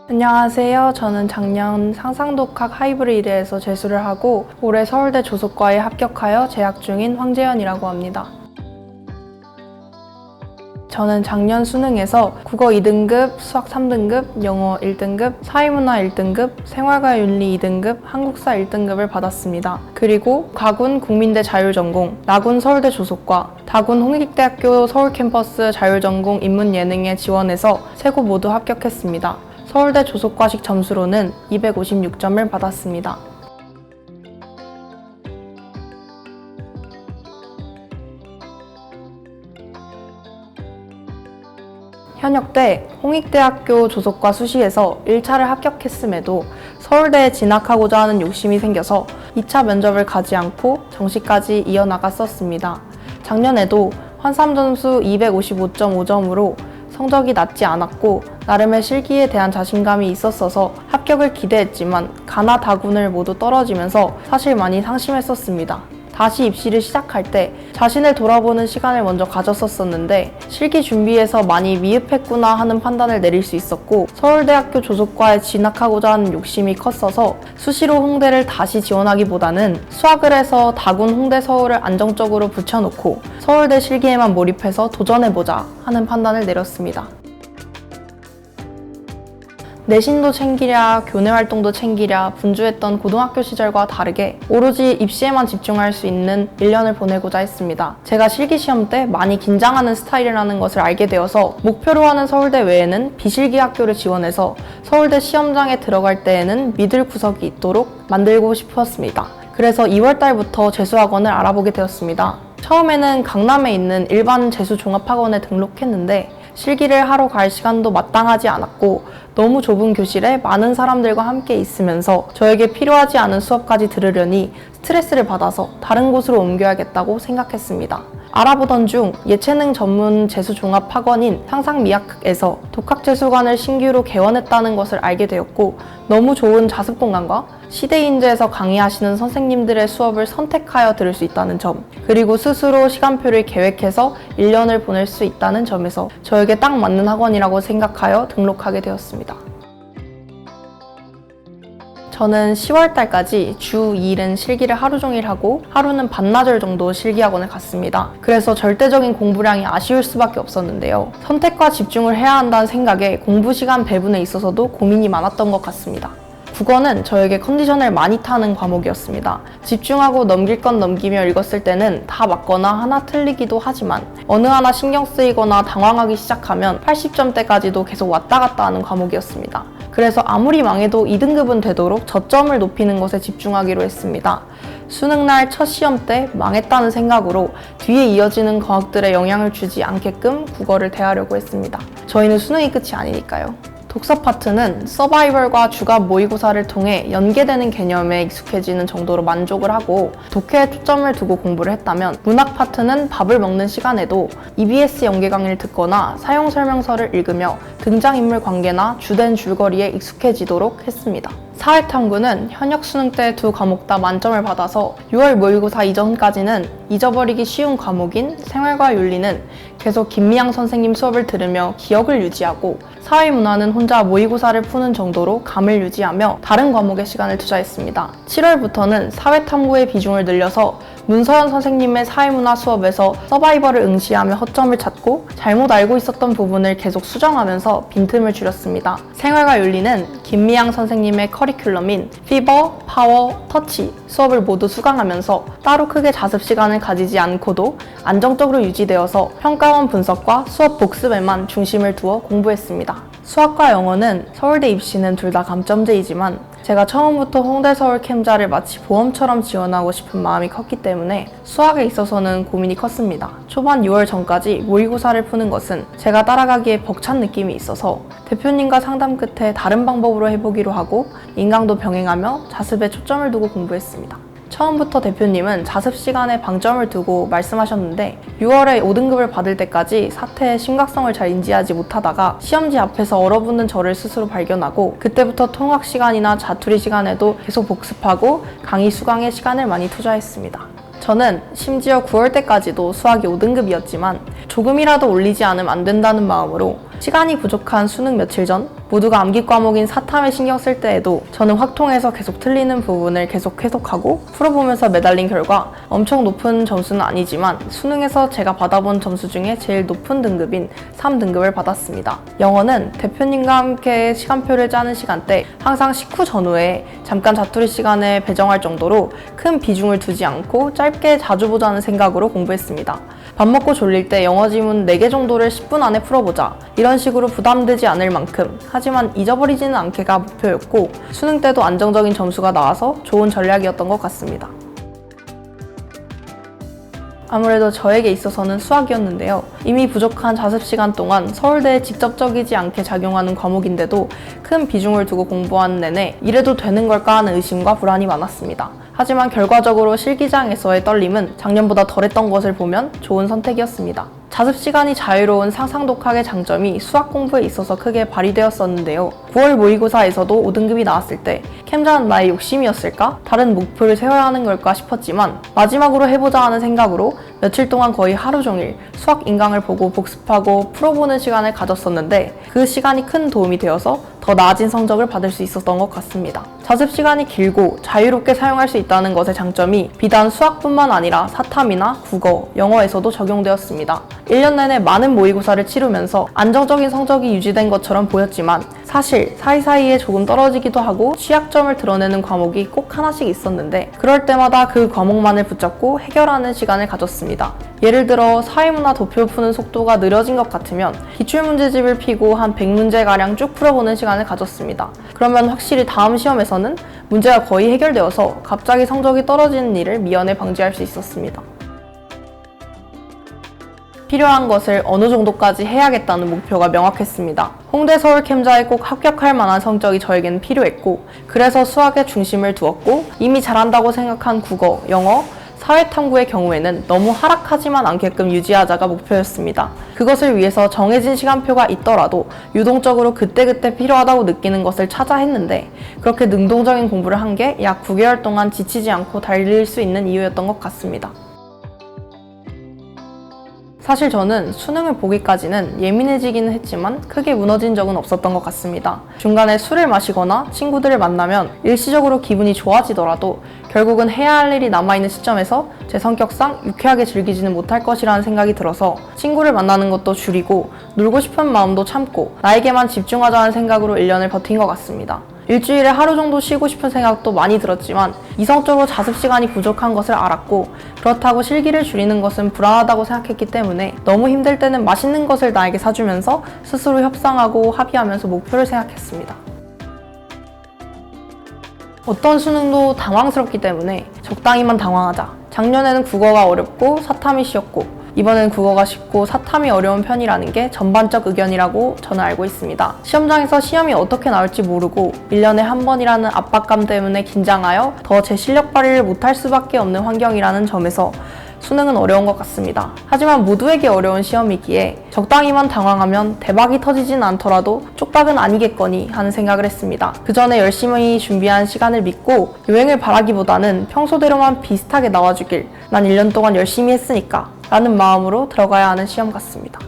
안녕하세요. 저는 작년 상상독학 하이브리드에서 재수를 하고 올해 서울대 조속과에 합격하여 재학 중인 황재현이라고 합니다. 저는 작년 수능에서 국어 2등급, 수학 3등급, 영어 1등급, 사회문화 1등급, 생활과 윤리 2등급, 한국사 1등급을 받았습니다. 그리고 가군 국민대 자율전공, 나군 서울대 조속과, 다군 홍익대학교 서울캠퍼스 자율전공 인문예능에 지원해서 3곳 모두 합격했습니다. 서울대 조속과식 점수로는 256점을 받았습니다. 현역 때 홍익대학교 조속과 수시에서 1차를 합격했음에도 서울대에 진학하고자 하는 욕심이 생겨서 2차 면접을 가지 않고 정시까지 이어나갔었습니다. 작년에도 환삼 점수 255.5점으로 성적이 낮지 않았고 나름의 실기에 대한 자신감이 있었어서 합격을 기대했지만 가나 다군을 모두 떨어지면서 사실 많이 상심했었습니다. 다시 입시를 시작할 때 자신을 돌아보는 시간을 먼저 가졌었는데 실기 준비에서 많이 미흡했구나 하는 판단을 내릴 수 있었고 서울대학교 조속과에 진학하고자 하는 욕심이 컸어서 수시로 홍대를 다시 지원하기보다는 수학을 해서 다군 홍대 서울을 안정적으로 붙여놓고 서울대 실기에만 몰입해서 도전해보자 하는 판단을 내렸습니다. 내신도 챙기랴, 교내 활동도 챙기랴 분주했던 고등학교 시절과 다르게 오로지 입시에만 집중할 수 있는 1년을 보내고자 했습니다. 제가 실기시험 때 많이 긴장하는 스타일이라는 것을 알게 되어서 목표로 하는 서울대 외에는 비실기 학교를 지원해서 서울대 시험장에 들어갈 때에는 믿을 구석이 있도록 만들고 싶었습니다. 그래서 2월달부터 재수학원을 알아보게 되었습니다. 처음에는 강남에 있는 일반 재수종합학원에 등록했는데 실기를 하러 갈 시간도 마땅하지 않았고 너무 좁은 교실에 많은 사람들과 함께 있으면서 저에게 필요하지 않은 수업까지 들으려니 스트레스를 받아서 다른 곳으로 옮겨야겠다고 생각했습니다. 알아보던 중 예체능 전문 재수종합학원인 상상미학에서 독학재수관을 신규로 개원했다는 것을 알게 되었고 너무 좋은 자습공간과 시대인재에서 강의하시는 선생님들의 수업을 선택하여 들을 수 있다는 점, 그리고 스스로 시간표를 계획해서 1년을 보낼 수 있다는 점에서 저에게 딱 맞는 학원이라고 생각하여 등록하게 되었습니다. 저는 10월달까지 주 2일은 실기를 하루 종일 하고 하루는 반나절 정도 실기학원을 갔습니다. 그래서 절대적인 공부량이 아쉬울 수밖에 없었는데요. 선택과 집중을 해야 한다는 생각에 공부 시간 배분에 있어서도 고민이 많았던 것 같습니다. 국어는 저에게 컨디션을 많이 타는 과목이었습니다. 집중하고 넘길 건 넘기며 읽었을 때는 다 맞거나 하나 틀리기도 하지만 어느 하나 신경 쓰이거나 당황하기 시작하면 80점대까지도 계속 왔다 갔다 하는 과목이었습니다. 그래서 아무리 망해도 2등급은 되도록 저점을 높이는 것에 집중하기로 했습니다. 수능날 첫 시험 때 망했다는 생각으로 뒤에 이어지는 과목들에 영향을 주지 않게끔 국어를 대하려고 했습니다. 저희는 수능이 끝이 아니니까요. 독서 파트는 서바이벌과 주간 모의고사를 통해 연계되는 개념에 익숙해지는 정도로 만족을 하고 독해에 초점을 두고 공부를 했다면 문학 파트는 밥을 먹는 시간에도 EBS 연계 강의를 듣거나 사용 설명서를 읽으며 등장인물 관계나 주된 줄거리에 익숙해지도록 했습니다. 사회탐구는 현역 수능 때 2과목 다 만점을 받아서 6월 모의고사 이전까지는 잊어버리기 쉬운 과목인 생활과 윤리는 계속 김미양 선생님 수업을 들으며 기억을 유지하고 사회문화는 혼자 모의고사를 푸는 정도로 감을 유지하며 다른 과목에 시간을 투자했습니다. 7월부터는 사회탐구의 비중을 늘려서 문서연 선생님의 사회문화 수업에서 서바이벌을 응시하며 허점을 찾고 잘못 알고 있었던 부분을 계속 수정하면서 빈틈을 줄였습니다. 생활과 윤리는 김미양 선생님의 커리큘럼인 피버, 파워, 터치 수업을 모두 수강하면서 따로 크게 자습 시간을 가지지 않고도 안정적으로 유지되어서 평가원 분석과 수업 복습에만 중심을 두어 공부했습니다. 수학과 영어는 서울대 입시는 둘 다 감점제이지만 제가 처음부터 홍대 서울 캠자를 마치 보험처럼 지원하고 싶은 마음이 컸기 때문에 수학에 있어서는 고민이 컸습니다. 초반 6월 전까지 모의고사를 푸는 것은 제가 따라가기에 벅찬 느낌이 있어서 대표님과 상담 끝에 다른 방법으로 해보기로 하고 인강도 병행하며 자습에 초점을 두고 공부했습니다. 처음부터 대표님은 자습 시간에 방점을 두고 말씀하셨는데 6월에 5등급을 받을 때까지 사태의 심각성을 잘 인지하지 못하다가 시험지 앞에서 얼어붙는 저를 스스로 발견하고 그때부터 통학 시간이나 자투리 시간에도 계속 복습하고 강의 수강에 시간을 많이 투자했습니다. 저는 심지어 9월 때까지도 수학이 5등급이었지만 조금이라도 올리지 않으면 안 된다는 마음으로 시간이 부족한 수능 며칠 전 모두가 암기 과목인 사탐에 신경 쓸 때에도 저는 확통에서 계속 틀리는 부분을 계속 해석하고 풀어보면서 매달린 결과 엄청 높은 점수는 아니지만 수능에서 제가 받아본 점수 중에 제일 높은 등급인 3등급을 받았습니다. 영어는 대표님과 함께 시간표를 짜는 시간대 항상 식후 전후에 잠깐 자투리 시간에 배정할 정도로 큰 비중을 두지 않고 짧게 자주 보자는 생각으로 공부했습니다. 밥 먹고 졸릴 때 영어 지문 4개 정도를 10분 안에 풀어보자. 이런 식으로 부담되지 않을 만큼 하지만 잊어버리지는 않게가 목표였고 수능 때도 안정적인 점수가 나와서 좋은 전략이었던 것 같습니다. 아무래도 저에게 있어서는 수학이었는데요. 이미 부족한 자습 시간 동안 서울대에 직접적이지 않게 작용하는 과목인데도 큰 비중을 두고 공부하는 내내 이래도 되는 걸까 하는 의심과 불안이 많았습니다. 하지만 결과적으로 실기장에서의 떨림은 작년보다 덜했던 것을 보면 좋은 선택이었습니다. 자습 시간이 자유로운 상상 독학의 장점이 수학 공부에 있어서 크게 발휘되었었는데요. 9월 모의고사에서도 5등급이 나왔을 때 캠자는 나의 욕심이었을까? 다른 목표를 세워야 하는 걸까 싶었지만 마지막으로 해보자 하는 생각으로 며칠 동안 거의 하루 종일 수학 인강을 보고 복습하고 풀어보는 시간을 가졌었는데 그 시간이 큰 도움이 되어서 더 나아진 성적을 받을 수 있었던 것 같습니다. 자습 시간이 길고 자유롭게 사용할 수 있다는 것의 장점이 비단 수학뿐만 아니라 사탐이나 국어, 영어에서도 적용되었습니다. 1년 내내 많은 모의고사를 치르면서 안정적인 성적이 유지된 것처럼 보였지만 사실 사이사이에 조금 떨어지기도 하고 취약점을 드러내는 과목이 꼭 하나씩 있었는데 그럴 때마다 그 과목만을 붙잡고 해결하는 시간을 가졌습니다. 예를 들어 사회문화 도표 푸는 속도가 느려진 것 같으면 기출문제집을 펴고 한 100문제가량 쭉 풀어보는 시간을 가졌습니다. 그러면 확실히 다음 시험에서는 문제가 거의 해결되어서 갑자기 성적이 떨어지는 일을 미연에 방지할 수 있었습니다. 필요한 것을 어느 정도까지 해야겠다는 목표가 명확했습니다. 홍대 서울 캠자에 꼭 합격할 만한 성적이 저에게는 필요했고 그래서 수학에 중심을 두었고 이미 잘한다고 생각한 국어, 영어, 사회탐구의 경우에는 너무 하락하지만 않게끔 유지하자가 목표였습니다. 그것을 위해서 정해진 시간표가 있더라도 유동적으로 그때그때 필요하다고 느끼는 것을 찾아 했는데 그렇게 능동적인 공부를 한 게 약 9개월 동안 지치지 않고 달릴 수 있는 이유였던 것 같습니다. 사실 저는 수능을 보기까지는 예민해지기는 했지만 크게 무너진 적은 없었던 것 같습니다. 중간에 술을 마시거나 친구들을 만나면 일시적으로 기분이 좋아지더라도 결국은 해야 할 일이 남아있는 시점에서 제 성격상 유쾌하게 즐기지는 못할 것이라는 생각이 들어서 친구를 만나는 것도 줄이고 놀고 싶은 마음도 참고 나에게만 집중하자는 생각으로 1년을 버틴 것 같습니다. 일주일에 하루 정도 쉬고 싶은 생각도 많이 들었지만 이성적으로 자습 시간이 부족한 것을 알았고 그렇다고 실기를 줄이는 것은 불안하다고 생각했기 때문에 너무 힘들 때는 맛있는 것을 나에게 사주면서 스스로 협상하고 합의하면서 목표를 생각했습니다. 어떤 수능도 당황스럽기 때문에 적당히만 당황하자. 작년에는 국어가 어렵고 사탐이 쉬웠고 이번엔 국어가 쉽고 사탐이 어려운 편이라는 게 전반적 의견이라고 저는 알고 있습니다. 시험장에서 시험이 어떻게 나올지 모르고 1년에 한 번이라는 압박감 때문에 긴장하여 더 제 실력 발휘를 못할 수밖에 없는 환경이라는 점에서 수능은 어려운 것 같습니다. 하지만 모두에게 어려운 시험이기에 적당히만 당황하면 대박이 터지진 않더라도 쪽박은 아니겠거니 하는 생각을 했습니다. 그 전에 열심히 준비한 시간을 믿고 요행을 바라기보다는 평소대로만 비슷하게 나와주길 난 1년 동안 열심히 했으니까 라는 마음으로 들어가야 하는 시험 같습니다.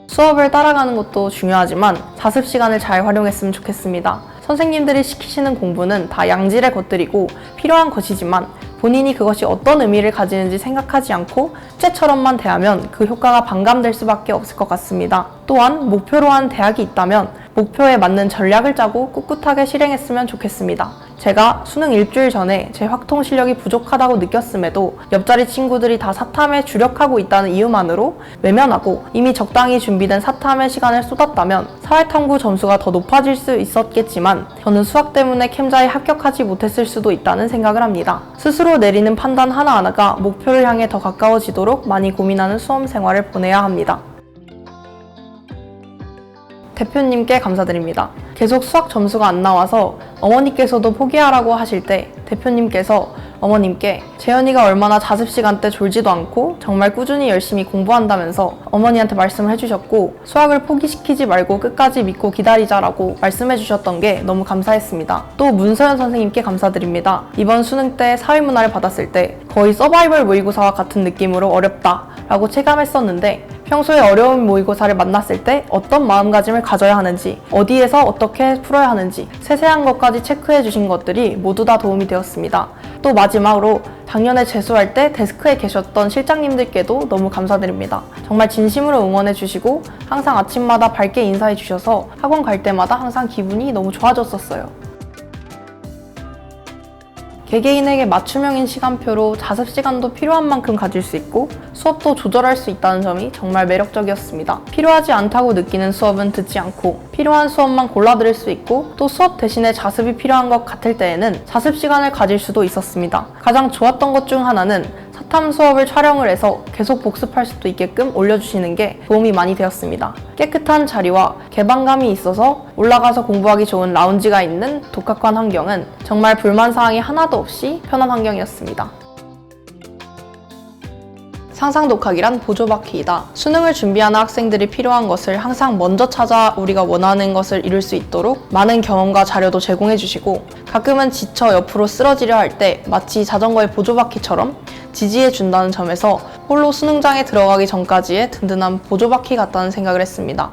수업을 따라가는 것도 중요하지만 자습 시간을 잘 활용했으면 좋겠습니다. 선생님들이 시키시는 공부는 다 양질의 것들이고 필요한 것이지만 본인이 그것이 어떤 의미를 가지는지 생각하지 않고 숙제처럼만 대하면 그 효과가 반감될 수밖에 없을 것 같습니다. 또한 목표로 한 대학이 있다면 목표에 맞는 전략을 짜고 꿋꿋하게 실행했으면 좋겠습니다. 제가 수능 일주일 전에 제 확통 실력이 부족하다고 느꼈음에도 옆자리 친구들이 다 사탐에 주력하고 있다는 이유만으로 외면하고 이미 적당히 준비된 사탐의 시간을 쏟았다면 사회탐구 점수가 더 높아질 수 있었겠지만 저는 수학 때문에 캠자에 합격하지 못했을 수도 있다는 생각을 합니다. 스스로 내리는 판단 하나하나가 목표를 향해 더 가까워지도록 많이 고민하는 수험 생활을 보내야 합니다. 대표님께 감사드립니다. 계속 수학 점수가 안 나와서 어머니께서도 포기하라고 하실 때 대표님께서 어머님께 재현이가 얼마나 자습 시간 때 졸지도 않고 정말 꾸준히 열심히 공부한다면서 어머니한테 말씀을 해주셨고 수학을 포기시키지 말고 끝까지 믿고 기다리자라고 말씀해주셨던 게 너무 감사했습니다. 또 문서연 선생님께 감사드립니다. 이번 수능 때 사회문화를 받았을 때 거의 서바이벌 모의고사와 같은 느낌으로 어렵다라고 체감했었는데 평소에 어려운 모의고사를 만났을 때 어떤 마음가짐을 가져야 하는지, 어디에서 어떻게 풀어야 하는지 세세한 것까지 체크해 주신 것들이 모두 다 도움이 되었습니다. 또 마지막으로 작년에 재수할 때 데스크에 계셨던 실장님들께도 너무 감사드립니다. 정말 진심으로 응원해 주시고 항상 아침마다 밝게 인사해 주셔서 학원 갈 때마다 항상 기분이 너무 좋아졌었어요. 개개인에게 맞춤형인 시간표로 자습 시간도 필요한 만큼 가질 수 있고 수업도 조절할 수 있다는 점이 정말 매력적이었습니다. 필요하지 않다고 느끼는 수업은 듣지 않고 필요한 수업만 골라 들을 수 있고 또 수업 대신에 자습이 필요한 것 같을 때에는 자습 시간을 가질 수도 있었습니다. 가장 좋았던 것 중 하나는 사탐 수업을 촬영을 해서 계속 복습할 수도 있게끔 올려주시는 게 도움이 많이 되었습니다. 깨끗한 자리와 개방감이 있어서 올라가서 공부하기 좋은 라운지가 있는 독학관 환경은 정말 불만사항이 하나도 없이 편한 환경이었습니다. 상상독학이란 보조바퀴이다. 수능을 준비하는 학생들이 필요한 것을 항상 먼저 찾아 우리가 원하는 것을 이룰 수 있도록 많은 경험과 자료도 제공해 주시고 가끔은 지쳐 옆으로 쓰러지려 할 때 마치 자전거의 보조바퀴처럼 지지해 준다는 점에서 홀로 수능장에 들어가기 전까지의 든든한 보조바퀴 같다는 생각을 했습니다.